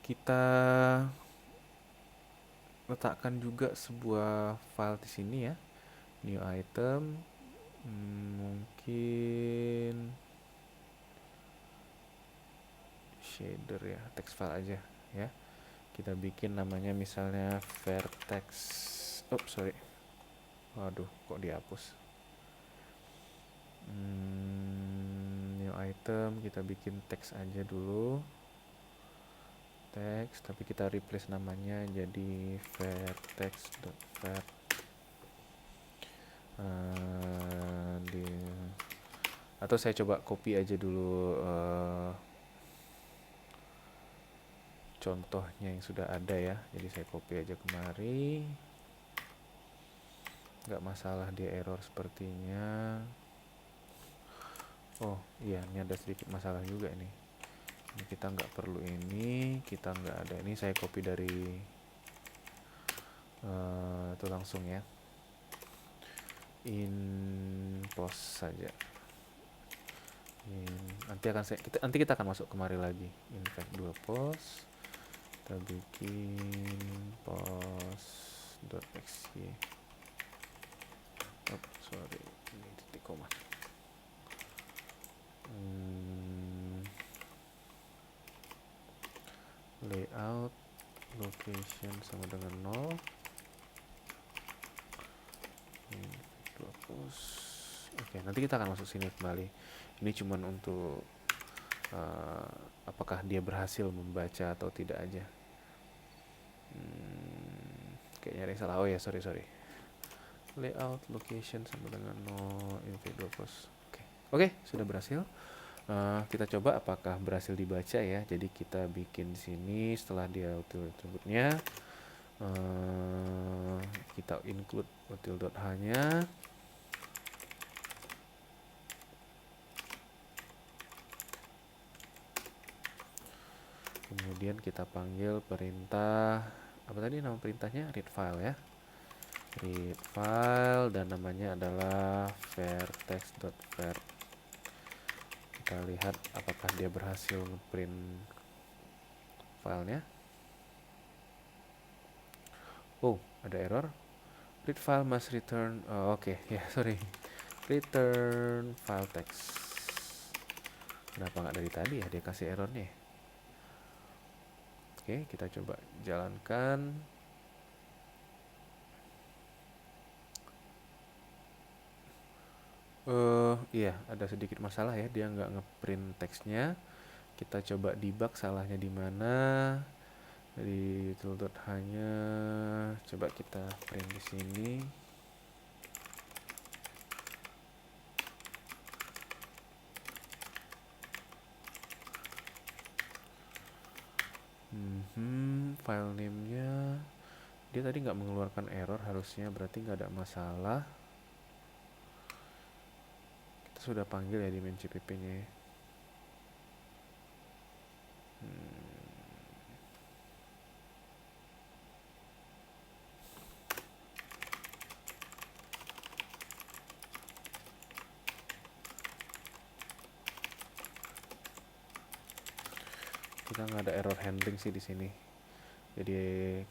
kita letakkan juga sebuah file di sini ya, new item, mungkin shader ya, text file aja ya. Kita bikin namanya misalnya vertex, waduh kok dihapus. New item, kita bikin teks aja dulu, teks, tapi kita replace namanya jadi vertex.vert. Atau saya coba copy aja dulu contohnya yang sudah ada ya. Jadi saya copy aja kemari, nggak masalah dia error sepertinya. Oh iya, ini ada sedikit masalah juga ini kita nggak perlu ini, kita nggak ada ini, saya copy dari itu langsung ya, in post saja. Nanti kita akan masuk kemari lagi, infect 2 post, kita bikin post.xy. Ini titik koma. Layout location sama dengan 0. Oke, nanti kita akan masuk sini kembali. Ini cuman untuk apakah dia berhasil membaca atau tidak aja. Kayaknya ada yang salah. Oh ya, sorry. Layout location sama dengan 0 invade post. Oke, sudah berhasil. Kita coba apakah berhasil dibaca ya. Jadi kita bikin sini setelah dia util-atributnya, kita include util.h-nya. Kemudian kita panggil perintah, apa tadi nama perintahnya? Read file ya. Read file dan namanya adalah vertex.vert. Kita lihat apakah dia berhasil ngeprint filenya. Oh, ada error. Read file must return. Return file text. Kenapa nggak dari tadi ya dia kasih errornya? Oke, kita coba jalankan. Iya, ada sedikit masalah ya, dia nggak ngeprint teksnya. Kita coba debug salahnya di mana. Dari tool.h-nya, coba kita print di sini. File name-nya dia tadi nggak mengeluarkan error, harusnya berarti nggak ada masalah. Kita sudah panggil ya di main cpp-nya ya. Kita nggak ada error handling sih di sini, jadi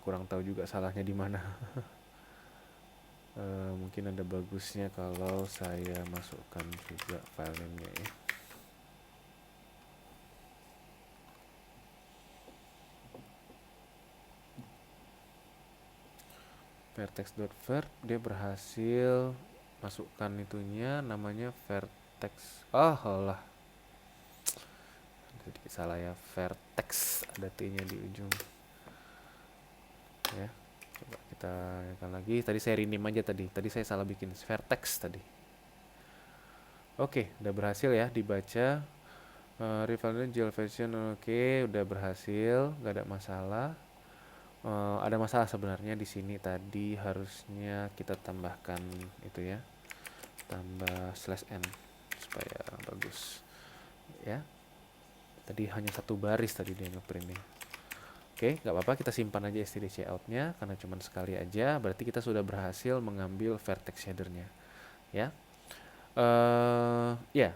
kurang tahu juga salahnya di mana. Mungkin ada bagusnya kalau saya masukkan juga file name-nya ya. Vertex.vert, dia berhasil masukkan itunya, namanya vertex. Alah, sedikit salah ya, vertex ada t-nya di ujung ya. Coba kita akan lagi, tadi saya rename aja, tadi saya salah bikin vertex tadi. Oke, udah berhasil ya dibaca. Revalidate GL version, oke, udah berhasil, nggak ada masalah. Ada masalah sebenarnya di sini, tadi harusnya kita tambahkan itu ya, tambah /n supaya bagus ya. Tadi hanya satu baris tadi dia ngeprintnya. Oke, nggak apa-apa, kita simpan aja stdc out-nya karena cuma sekali aja. Berarti kita sudah berhasil mengambil vertex shadernya ya. Ya,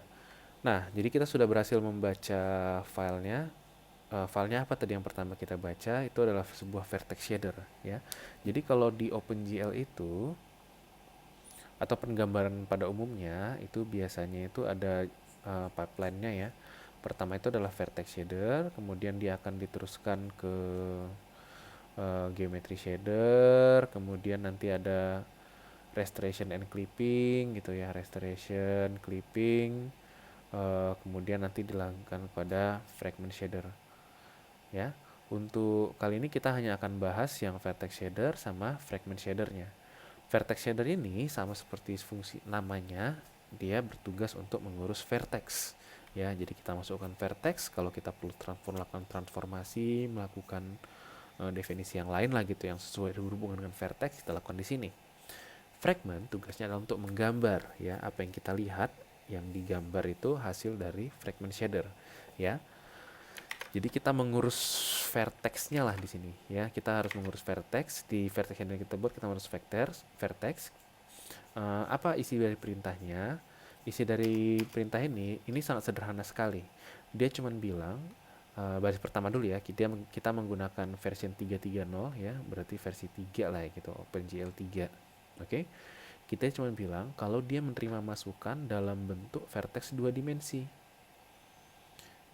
nah jadi kita sudah berhasil membaca filenya. Filenya apa tadi yang pertama kita baca? Itu adalah sebuah vertex shader ya. Jadi kalau di OpenGL itu atau penggambaran pada umumnya itu biasanya itu ada pipeline-nya ya. Pertama itu adalah vertex shader, kemudian dia akan diteruskan ke geometry shader, kemudian nanti ada restoration and clipping gitu ya, restoration, clipping, kemudian nanti dilakukan pada fragment shader ya. Untuk kali ini kita hanya akan bahas yang vertex shader sama fragment shadernya. Vertex shader ini sama seperti fungsi namanya, dia bertugas untuk mengurus vertex ya. Jadi kita masukkan vertex kalau kita perlu melakukan transformasi, melakukan definisi yang lain lah gitu yang sesuai berhubungan dengan vertex, kita lakukan di sini. Fragment tugasnya adalah untuk menggambar ya, apa yang kita lihat yang digambar itu hasil dari fragment shader ya. Jadi kita mengurus vertexnya lah di sini ya. Kita harus mengurus vertex, di vertex yang kita buat kita mengurus vertex. Apa isi dari perintahnya? Isi dari perintah ini sangat sederhana sekali. Dia cuma bilang baris pertama dulu ya, kita menggunakan versi 3.3.0 ya, berarti versi 3 lah ya gitu, OpenGL 3. Oke. Kita cuma bilang kalau dia menerima masukan dalam bentuk vertex 2 dimensi.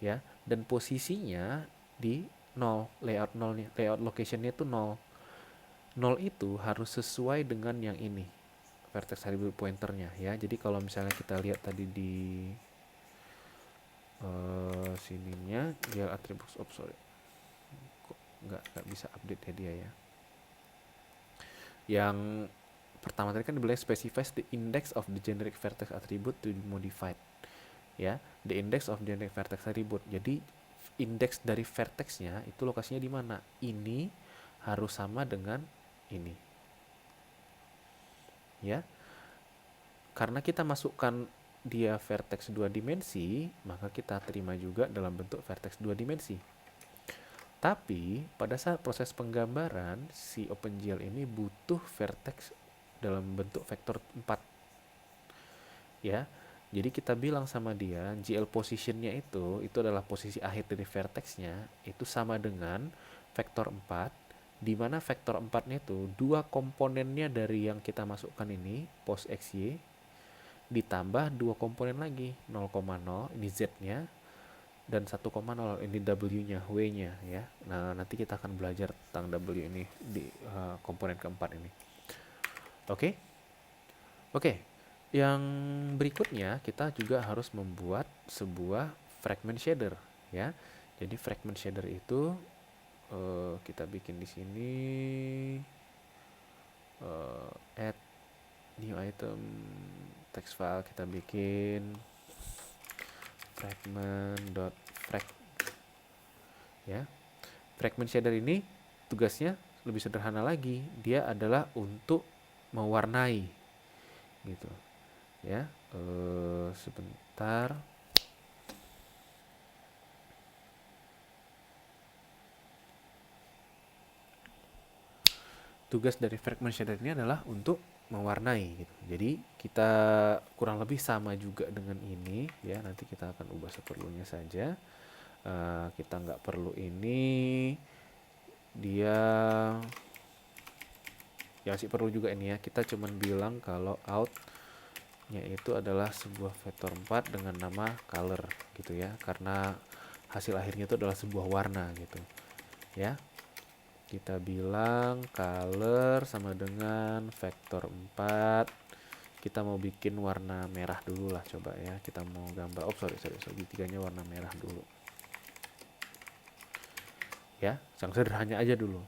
Ya, dan posisinya di 0, layout 0 nya, layout locationnya itu 0. 0 itu harus sesuai dengan yang ini, vertex attribute pointernya ya. Jadi kalau misalnya kita lihat tadi di sininya dia attributes, sorry, kok nggak bisa update ya dia ya. Yang pertama tadi kan dibilang specifies the index of the generic vertex attribute to be modified ya, the index of generic vertex attribute. Jadi indeks dari vertexnya itu lokasinya di mana, ini harus sama dengan ini ya. Karena kita masukkan dia vertex 2 dimensi, maka kita terima juga dalam bentuk vertex 2 dimensi. Tapi pada saat proses penggambaran, si OpenGL ini butuh vertex dalam bentuk vektor 4 ya. Jadi kita bilang sama dia GL positionnya itu adalah posisi akhir dari vertexnya, itu sama dengan vektor 4, di mana vektor 4-nya itu dua komponennya dari yang kita masukkan ini, pos XY, ditambah dua komponen lagi, 0,0 ini Z-nya, dan 1,0 ini W-nya, W-nya ya. Nah, nanti kita akan belajar tentang W ini di komponen keempat ini. Oke? Oke. Yang berikutnya kita juga harus membuat sebuah fragment shader ya. Jadi fragment shader itu kita bikin di sini add new item text file, kita bikin fragment.frag ya. Fragment shader ini tugasnya lebih sederhana lagi, dia adalah untuk mewarnai gitu ya. Sebentar, tugas dari fragment shader ini adalah untuk mewarnai gitu. Jadi kita kurang lebih sama juga dengan ini ya. Nanti kita akan ubah seperlunya saja. Kita nggak perlu ini, dia ya sih perlu juga ini ya. Kita cuman bilang kalau outnya itu adalah sebuah vektor 4 dengan nama color gitu ya, karena hasil akhirnya itu adalah sebuah warna gitu ya. Kita bilang color sama dengan vektor 4. Kita mau bikin warna merah dulu lah, coba ya. Kita mau gambar, segitiganya warna merah dulu ya, yang sederhana aja dulu.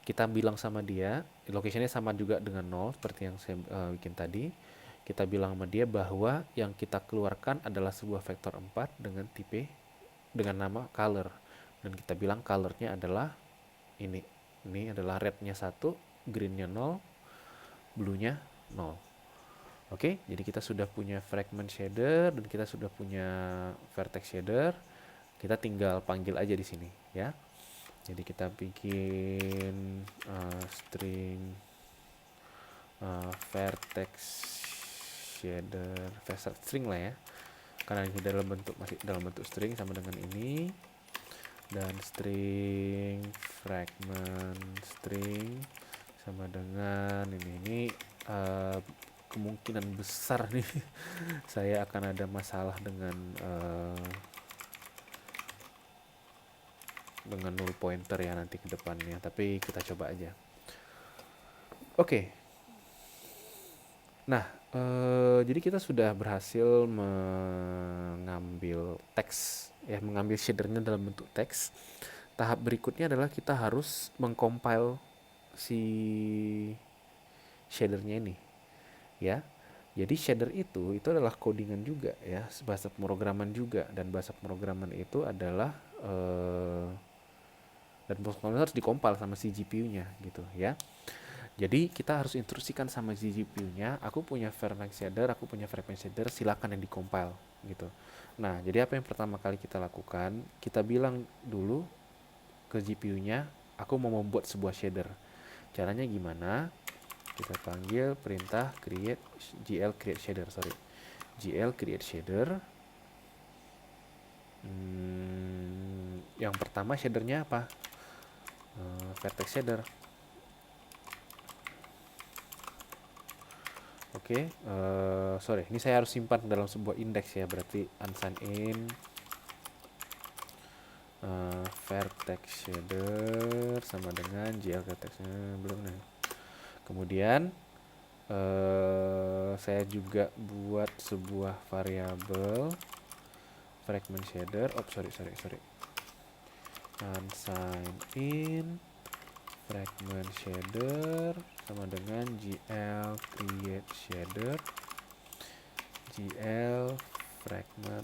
Kita bilang sama dia, locationnya sama juga dengan 0 seperti yang saya bikin tadi. Kita bilang sama dia bahwa yang kita keluarkan adalah sebuah vektor 4 dengan tipe dengan nama color, dan kita bilang colornya adalah ini adalah rednya 1, greennya 0, bluenya 0. Oke, jadi kita sudah punya fragment shader dan kita sudah punya vertex shader. Kita tinggal panggil aja di sini ya. Jadi kita bikin string vertex shader, vertex string lah ya, karena ini masih dalam bentuk string sama dengan ini, dan string fragment string sama dengan ini kemungkinan besar nih saya akan ada masalah dengan null pointer ya nanti ke depannya, tapi kita coba aja. Oke. Nah, jadi kita sudah berhasil mengambil teks ya, mengambil shadernya dalam bentuk teks. Tahap berikutnya adalah kita harus mengcompile si shadernya ini ya. Jadi shader itu adalah codingan juga ya, bahasa pemrograman juga, dan bahasa pemrograman itu adalah dan pemrograman harus dikompil sama si GPU-nya gitu ya. Jadi kita harus instruksikan sama si GPU-nya, aku punya vertex shader, aku punya fragment shader, silakan yang dikompil gitu. Nah, jadi apa yang pertama kali kita lakukan? Kita bilang dulu ke GPU-nya, aku mau membuat sebuah shader. Caranya gimana? Kita panggil perintah gl create shader, gl create shader. Yang pertama shadernya apa? Vertex shader. Oke, sorry, ini saya harus simpan dalam sebuah indeks ya, berarti unsigned in vertex shader sama dengan gl vertexnya belum nih. Kemudian saya juga buat sebuah variabel fragment shader. Unsigned in fragment shader sama dengan gl create shader gl fragment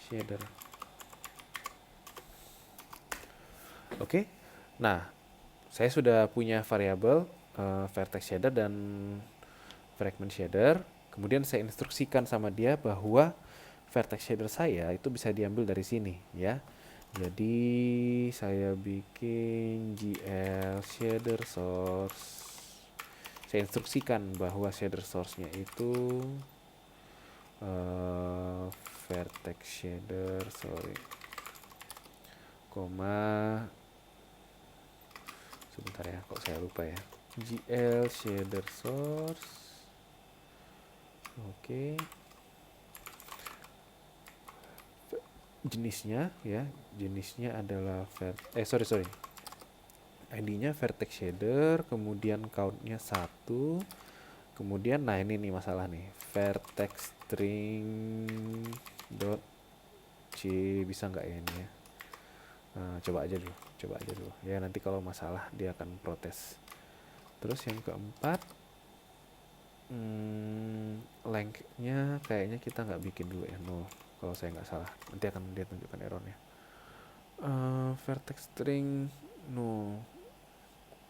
shader. Oke. Nah, saya sudah punya variabel vertex shader dan fragment shader. Kemudian saya instruksikan sama dia bahwa vertex shader saya itu bisa diambil dari sini ya. Jadi saya bikin gl shader source. Saya instruksikan bahwa shader source-nya itu vertex shader, sebentar ya, kok saya lupa ya. gl shader source. Oke. Jenisnya ya, jenisnya adalah ID-nya vertex shader, kemudian count-nya 1. Kemudian nah ini nih masalah nih, vertex string dot c, bisa nggak ya ini ya? Coba aja dulu ya, nanti kalau masalah dia akan protes. Terus yang keempat, length-nya kayaknya kita nggak bikin dulu ya, no, kalau saya nggak salah, nanti akan dia tunjukkan errornya. Vertex string no.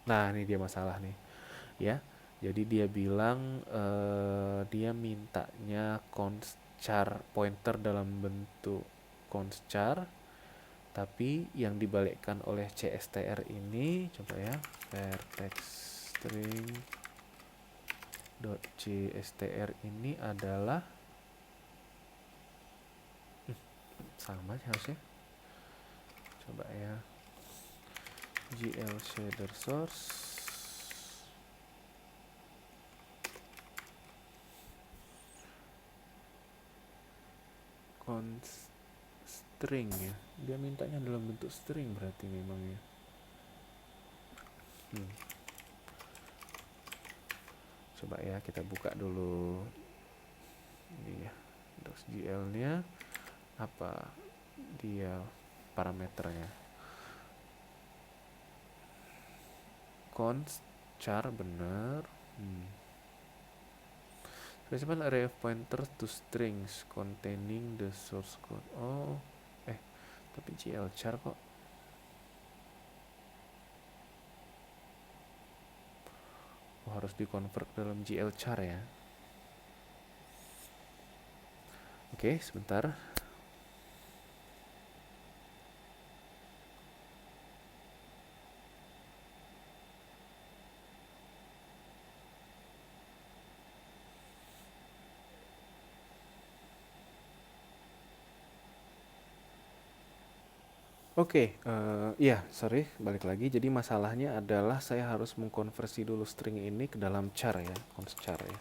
Nah ini dia masalah nih ya. Jadi dia bilang dia mintanya const char pointer dalam bentuk const char, tapi yang dibalikkan oleh CSTR ini, coba ya, vertex string .cstr ini adalah sama harusnya. Coba ya, gl shader source const string ya, dia mintanya dalam bentuk string berarti memang ya. Coba ya, kita buka dulu ini ya, docs.gl nya apa dia parameternya. Const char bener, Specify array of pointers to strings containing the source code. Oh, tapi glchar kok. Oh, harus di-convert dalam glchar ya. Oke, sebentar. Oke, iya, sorry, balik lagi. Jadi masalahnya adalah saya harus mengkonversi dulu string ini ke dalam char ya, const char ya.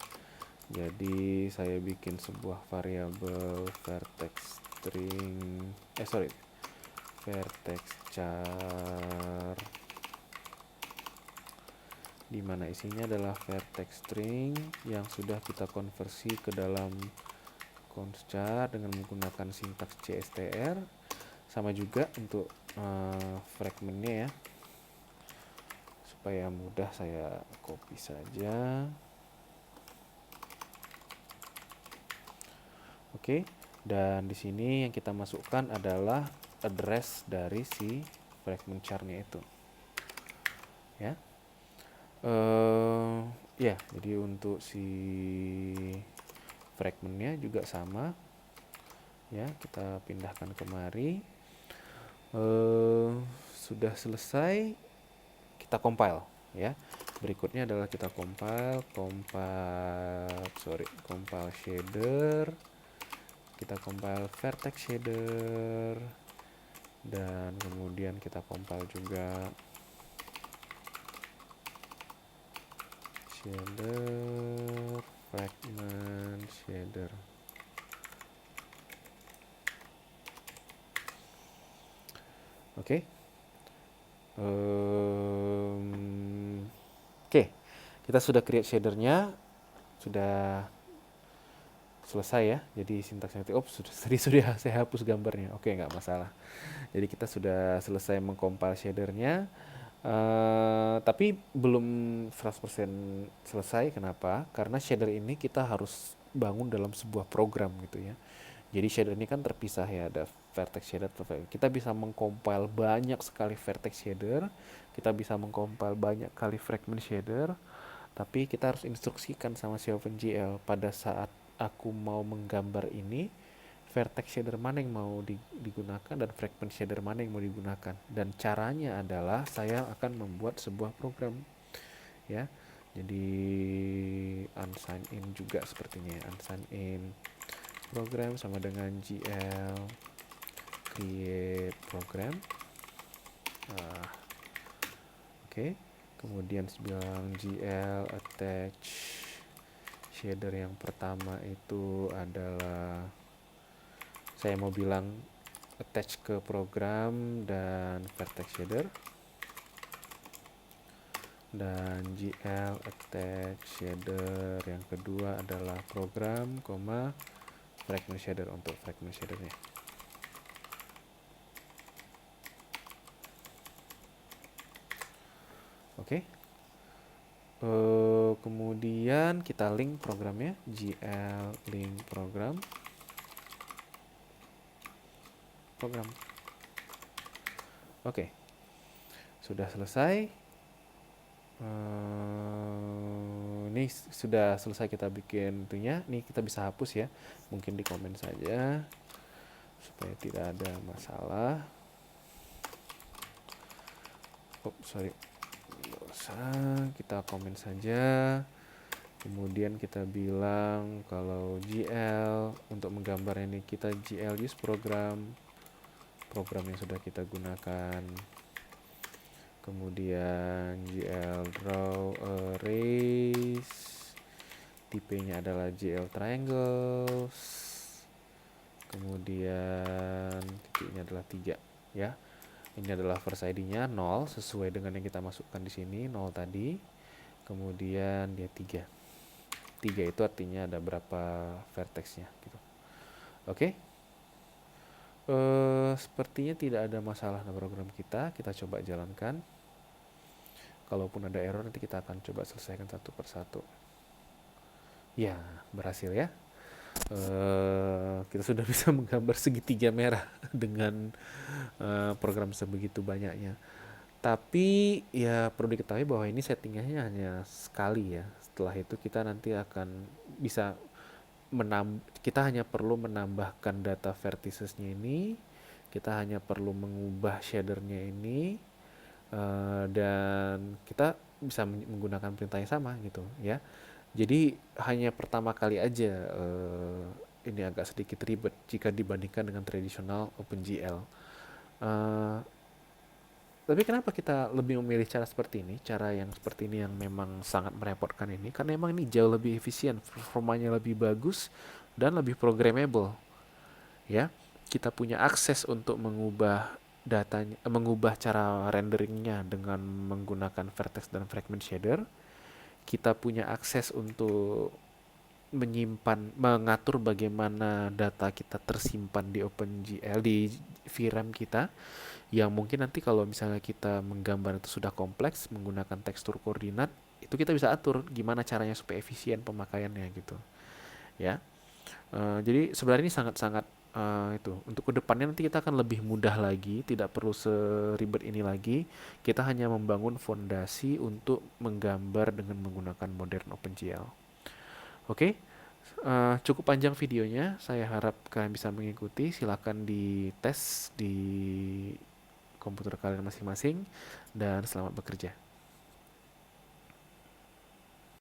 Jadi saya bikin sebuah variabel vertex string, vertex char, di mana isinya adalah vertex string yang sudah kita konversi ke dalam const char dengan menggunakan sintaks cstr. Sama juga untuk fragmentnya ya, supaya mudah saya copy saja. Oke, dan di sini yang kita masukkan adalah address dari si fragment char-nya itu ya. Ya, jadi untuk si fragmentnya juga sama ya, kita pindahkan kemari. Sudah selesai, kita compile ya. Berikutnya adalah kita compile shader, kita compile vertex shader, dan kemudian kita compile juga shader fragment shader. Oke. Oke, kita sudah create shadernya, sudah selesai ya. Jadi sintaksnya sudah saya hapus gambarnya. Oke, nggak masalah. Jadi kita sudah selesai mengcompile shadernya, tapi belum 100% selesai. Kenapa? Karena shader ini kita harus bangun dalam sebuah program gitu ya. Jadi shader ini kan terpisah ya, ada vertex shader. Kita bisa mengcompile banyak sekali vertex shader, kita bisa mengcompile banyak kali fragment shader, tapi kita harus instruksikan sama si OpenGL pada saat aku mau menggambar ini, vertex shader mana yang mau digunakan dan fragment shader mana yang mau digunakan. Dan caranya adalah saya akan membuat sebuah program ya. Jadi unsign in juga sepertinya ya. Unsign in program sama dengan gl create program. Oke. Kemudian bilang gl attach shader yang pertama itu adalah saya mau bilang attach ke program dan vertex shader, dan gl attach shader yang kedua adalah program, fragment shader untuk fragment shadernya. Oke. Kemudian kita link programnya, gl link program. Oke, sudah selesai. Ini sudah selesai kita bikin itunya. Nih kita bisa hapus ya, mungkin di komen saja supaya tidak ada masalah. Kita komen saja. Kemudian kita bilang kalau gl untuk menggambar ini, kita gl use program yang sudah kita gunakan. Kemudian gl draw arrays, tipenya adalah gl triangles, kemudian titiknya adalah 3 ya. Ini adalah first ID-nya 0 sesuai dengan yang kita masukkan di sini, 0 tadi. Kemudian dia 3 itu artinya ada berapa vertexnya gitu. Oke. Sepertinya tidak ada masalah dalam program kita. Kita coba jalankan. Kalaupun ada error nanti kita akan coba selesaikan satu persatu. Ya, berhasil ya. Kita sudah bisa menggambar segitiga merah dengan program sebegitu banyaknya. Tapi ya perlu diketahui bahwa ini settingannya hanya sekali ya. Setelah itu kita nanti akan bisa kita hanya perlu menambahkan data verticesnya ini, kita hanya perlu mengubah shadernya ini, dan kita bisa menggunakan perintah yang sama gitu ya. Jadi hanya pertama kali aja ini agak sedikit ribet jika dibandingkan dengan tradisional OpenGL. Uh, tapi kenapa kita lebih memilih cara seperti ini? Cara yang seperti ini yang memang sangat merepotkan ini, karena memang ini jauh lebih efisien, performanya lebih bagus dan lebih programmable. Ya, kita punya akses untuk mengubah datanya, mengubah cara renderingnya dengan menggunakan vertex dan fragment shader. Kita punya akses untuk mengatur bagaimana data kita tersimpan di OpenGL, di VRAM kita, yang mungkin nanti kalau misalnya kita menggambar itu sudah kompleks menggunakan tekstur koordinat, itu kita bisa atur gimana caranya supaya efisien pemakaiannya gitu ya. Jadi sebenarnya ini sangat-sangat itu untuk kedepannya nanti kita akan lebih mudah lagi, tidak perlu seribet ini lagi. Kita hanya membangun fondasi untuk menggambar dengan menggunakan modern OpenGL. Oke, cukup panjang videonya. Saya harap kalian bisa mengikuti. Silakan dites di komputer kalian masing-masing dan selamat bekerja.